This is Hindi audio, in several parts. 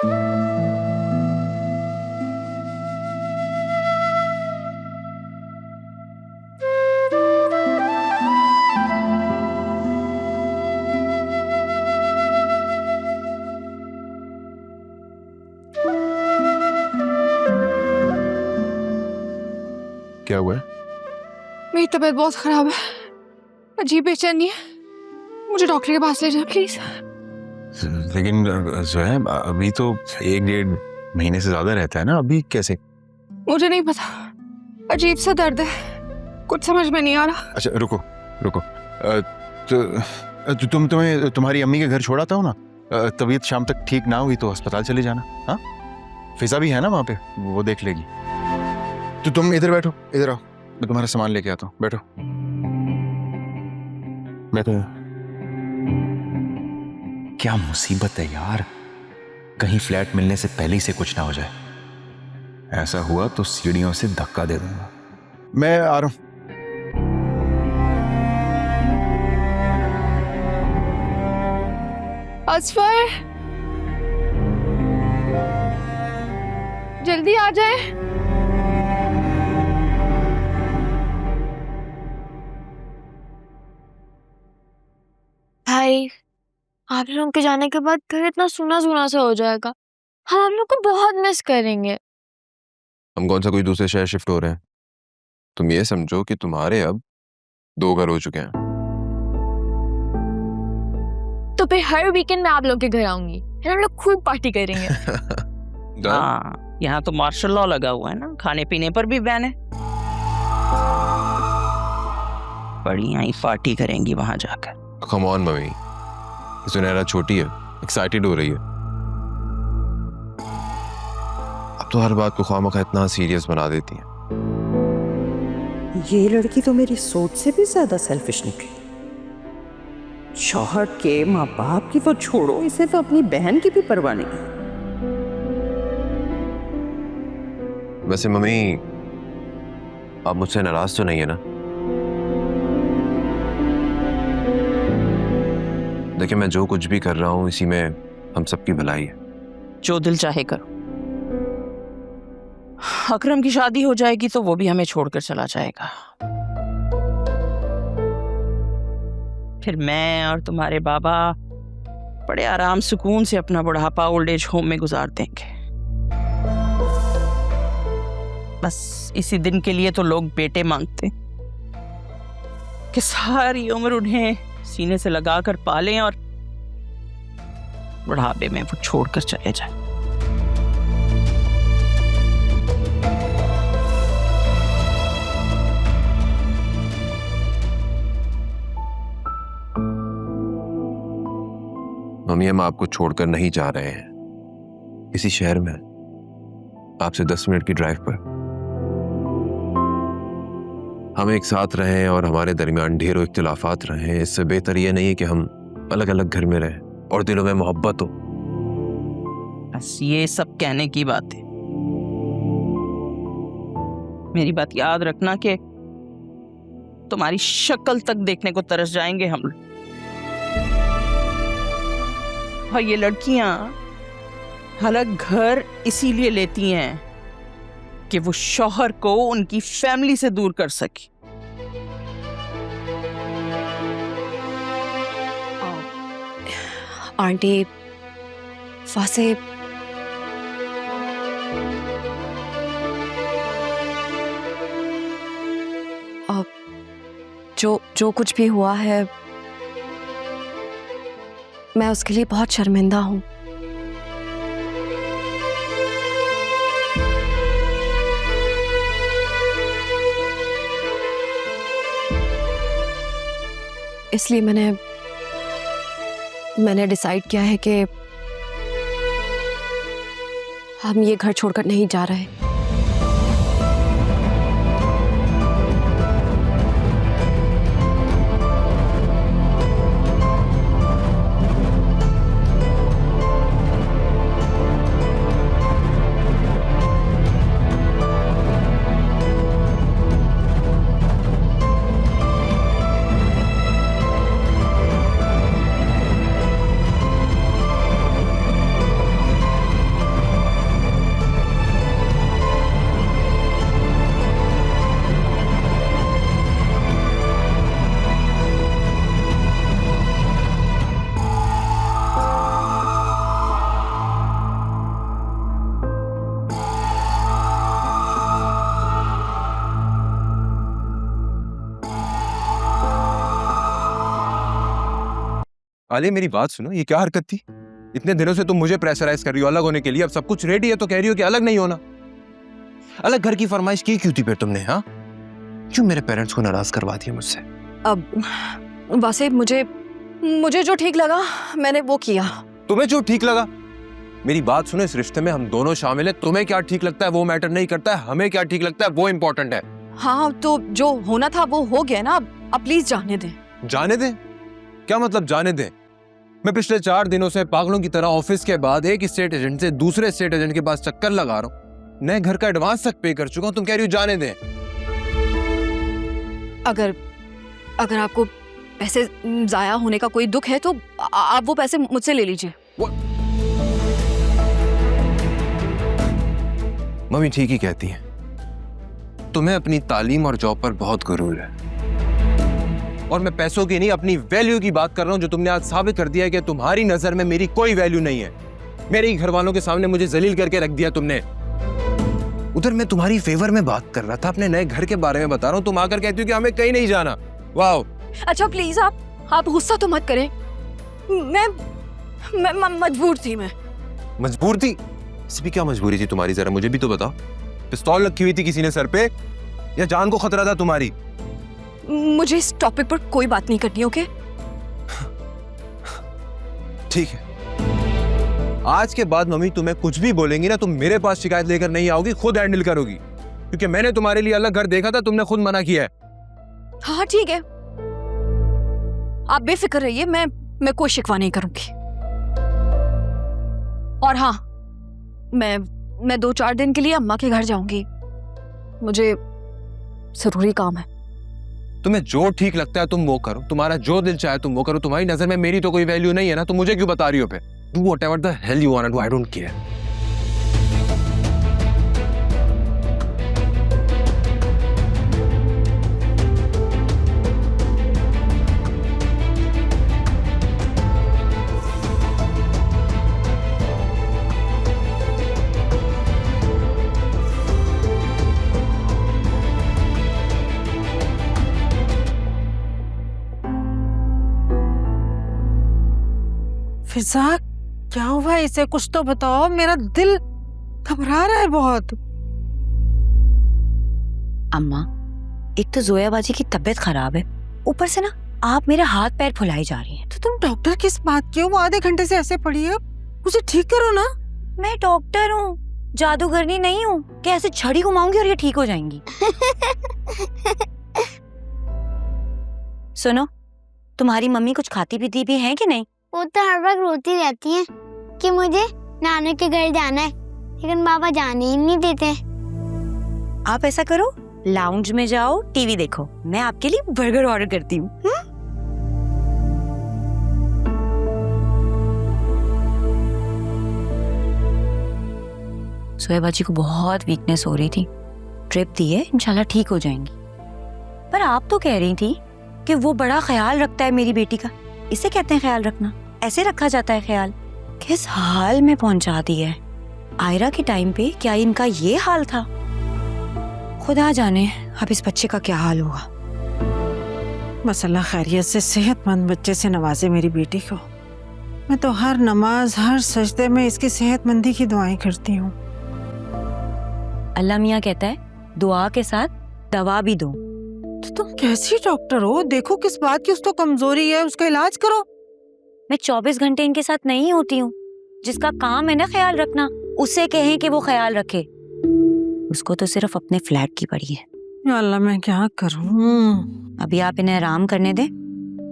क्या हुआ है? मेरी तबीयत बहुत खराब है, अजीब बेचैनी है, मुझे डॉक्टर के पास ले जाए प्लीज। लेकिन ज़ोया, अभी तो 1-1.5 महीने से ज्यादा रहता है ना, अभी कैसे? मुझे नहीं पता, अजीब सा दर्द है, कुछ समझ में नहीं आ रहा। अच्छा रुको रुको, तो तुम्हारी अम्मी के घर छोड़ा था ना, तबीयत शाम तक ठीक ना हुई तो अस्पताल चले जाना। हाँ, फिजा भी है ना वहाँ पे, वो देख लेगी। तो तुम इधर बैठो, इधर आओ, मैं तुम्हारा सामान लेके आता हूँ, बैठो बैठो। क्या मुसीबत है यार, कहीं फ्लैट मिलने से पहले ही से कुछ ना हो जाए। ऐसा हुआ तो सीढ़ियों से धक्का दे दूंगा। मैं आ रहा हूँ। असफर, जल्दी आ जाए। भाई, आप लोगों के जाने के बाद घर इतना सूना सूना सा हो जाएगा, हम आप लोग को बहुत मिस करेंगे। हम कौन सा कोई दूसरे शहर शिफ्ट हो रहे हैं? तुम ये समझो कि तुम्हारे अब 2 घर हो चुके हैं। तो फिर हर वीकेंड में आप लोग के घर आऊंगी, फिर हम लोग खूब पार्टी करेंगे। हाँ, यहाँ तो मार्शल लॉ लगा हुआ है ना, खाने पीने पर भी बैन है। बढ़िया ही पार्टी करेंगी वहां जाकर। कम ऑन मम्मी, सुनहरा छोटी है, एक्साइटेड हो रही है। अब तो हर बात को खामखा इतना सीरियस बना देती है। ये लड़की तो मेरी सोच से भी ज्यादा सेल्फिश निकली। शौहर के माँ बाप की वो छोड़ो, इसे तो अपनी बहन की भी परवाह नहीं। वैसे मम्मी, आप मुझसे नाराज तो नहीं है ना? देखिए, मैं जो कुछ भी कर रहा हूँ इसी में हम सबकी भलाई है। जो दिल चाहे करो। अकरम की शादी हो जाएगी तो वो भी हमें छोड़कर चला जाएगा, फिर मैं और तुम्हारे बाबा बड़े आराम सुकून से अपना बुढ़ापा ओल्ड एज होम में गुजार देंगे। बस इसी दिन के लिए तो लोग बेटे मांगते कि सारी उम्र उन्हें सीने से लगाकर पालें और बुढ़ापे में वो छोड़कर चले जाएं। मम्मी, हम आपको छोड़कर नहीं जा रहे हैं। इसी शहर में आपसे 10 मिनट की ड्राइव पर हम एक साथ रहें और हमारे दरमियान ढेरों इख्तिलाफात रहें। इससे बेहतर ये नहीं है कि हम अलग अलग घर में रहें और दिलों में मोहब्बत हो। बस ये सब कहने की बात है। मेरी बात याद रखना कि तुम्हारी शक्ल तक देखने को तरस जाएंगे हम लोग। और ये लड़कियां अलग घर इसीलिए लेती हैं कि वो शौहर को उनकी फैमिली से दूर कर सके। आंटी, वैसे जो कुछ भी हुआ है, मैं उसके लिए बहुत शर्मिंदा हूं। इसलिए मैंने डिसाइड किया है कि हम ये घर छोड़कर नहीं जा रहे। आलिया मेरी बात सुनो, ये क्या हरकत थी? इतने दिनों से तुम मुझे प्रेशराइज कर रही हो अलग होने के लिए, अब सब कुछ रेडी है तो कह रही हो कि अलग नहीं होना। अलग घर की फरमाइश की क्यों थी फिर तुमने? हाँ, क्यों मेरे पेरेंट्स को नाराज करवा दिया मुझसे? अब वैसे मुझे जो ठीक लगा मैंने वो किया। तुम्हें जो ठीक लगा? मेरी बात सुनो, इस रिश्ते में हम दोनों शामिल हैं। तुम्हें क्या ठीक लगता है वो मैटर नहीं करता है, हमें क्या ठीक लगता है वो इम्पोर्टेंट है। हाँ तो जो होना था वो हो गया ना, अब प्लीज जाने दें। जाने दें? क्या मतलब जाने दें? मैं पिछले 4 दिनों से पागलों की तरह ऑफिस के बाद एक स्टेट एजेंट से दूसरे स्टेट एजेंट के पास चक्कर लगा रहा हूँ, नए घर का एडवांस तक पे कर चुका हूँ, तुम कह रही हो जाने दें? अगर आपको पैसे जाया होने का कोई दुख है तो आप वो पैसे मुझसे ले लीजिए। मम्मी ठीक ही कहती हैं, तुम्हें अपनी तालीम और जॉब पर बहुत गुरूर है, और मैं पैसों की नहीं अपनी वैल्यू की बात कर रहा हूं, जो तुमने आज साबित कर दिया है कि तुम्हारी नजर में मेरी कोई वैल्यू नहीं है। मेरे ही घर वालों के सामने मुझे जलील करके रख दिया तुमने। उधर मैं तुम्हारी फेवर में बात कर रहा था, अपने नए घर के बारे में बता रहा हूं, तुम आकर कहती हो कि हमें कहीं नहीं जाना। वाह! अच्छा प्लीज आप गुस्सा तो मत करें, मैं मजबूर थी। मैं मजबूर थी? इसमें क्या मजबूरी थी तुम्हारी, जरा मुझे भी तो बताओ। पिस्तौल रखी हुई थी किसी ने सर पे, या जान को खतरा था तुम्हारी? मुझे इस टॉपिक पर कोई बात नहीं करनी, ओके? ठीक है, आज के बाद मम्मी तुम्हें कुछ भी बोलेंगी ना, तुम मेरे पास शिकायत लेकर नहीं आओगी, खुद हैंडल करोगी, क्योंकि मैंने तुम्हारे लिए अलग घर देखा था, तुमने खुद मना किया है। हाँ ठीक है, आप बेफिक्र रहिए, मैं कोई शिकवा नहीं करूंगी। और हाँ, मैं 2-4 दिन के लिए अम्मा के घर जाऊंगी, मुझे जरूरी काम है। तुम्हें जो ठीक लगता है तुम वो करो, तुम्हारा जो दिल चाहे तुम वो करो। तुम्हारी नजर में मेरी तो कोई वैल्यू नहीं है ना, तुम मुझे क्यों बता रही हो? फिर do whatever the hell you want to do, I don't care. Fiza क्या हुआ इसे, कुछ तो बताओ, मेरा दिल घबरा रहा है बहुत। अम्मा, एक तो जोया बाजी की तबीयत खराब है, ऊपर से ना आप मेरे हाथ पैर फुलाई जा रही हैं। तो तुम डॉक्टर किस बात की हो? वो आधे घंटे से ऐसे पड़ी है, उसे ठीक करो ना। मैं डॉक्टर हूँ, जादूगरनी नहीं हूँ कि ऐसे छड़ी घुमाऊंगी और ये ठीक हो जाएंगी। सुनो, तुम्हारी मम्मी कुछ खाती पीती भी है कि नहीं? वो तो हर वक्त रोती रहती हैं कि मुझे नानू के घर जाना है, लेकिन पापा जाने ही नहीं देते। आप ऐसा करो, लाउंज में जाओ, टीवी देखो, मैं आपके लिए बर्गर ऑर्डर करती हूँ। सोया बाजी को बहुत वीकनेस हो रही थी, ट्रिप दी है, इंशाल्लाह ठीक हो जाएंगी। पर आप तो कह रही थी कि वो बड़ा ख्याल रखता है मेरी बेटी का। इसे कहते हैं ख्याल रखना? ऐसे रखा जाता है ख्याल? किस हाल में पहुंचा दिया है। आयरा के टाइम पे क्या इनका ये हाल था? खुदा जाने अब इस बच्चे का क्या हाल हुआ। बस अल्लाह खैरियत से सेहतमंद बच्चे से नवाजे मेरी बेटी को। मैं तो हर नमाज, हर सजदे में इसकी सेहतमंदी की दुआएं करती हूँ। अल्लाह मियाँ कहता है दुआ के साथ दवा भी दो। तो तुम कैसी डॉक्टर हो? देखो किस बात की उसको कमजोरी है, उसका इलाज करो। मैं 24 घंटे इनके साथ नहीं होती हूँ। जिसका काम है ना ख्याल रखना, उसे कहें कि वो ख्याल रखे। उसको तो सिर्फ अपने फ्लैट की पड़ी है। या अल्लाह, मैं क्या करूँ? अभी आप इन्हें आराम करने दें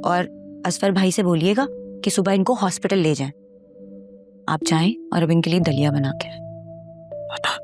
और असफर भाई से बोलिएगा कि सुबह इनको हॉस्पिटल ले जाएं। आप जाएं और अब इनके लिए दलिया बना के। बेटा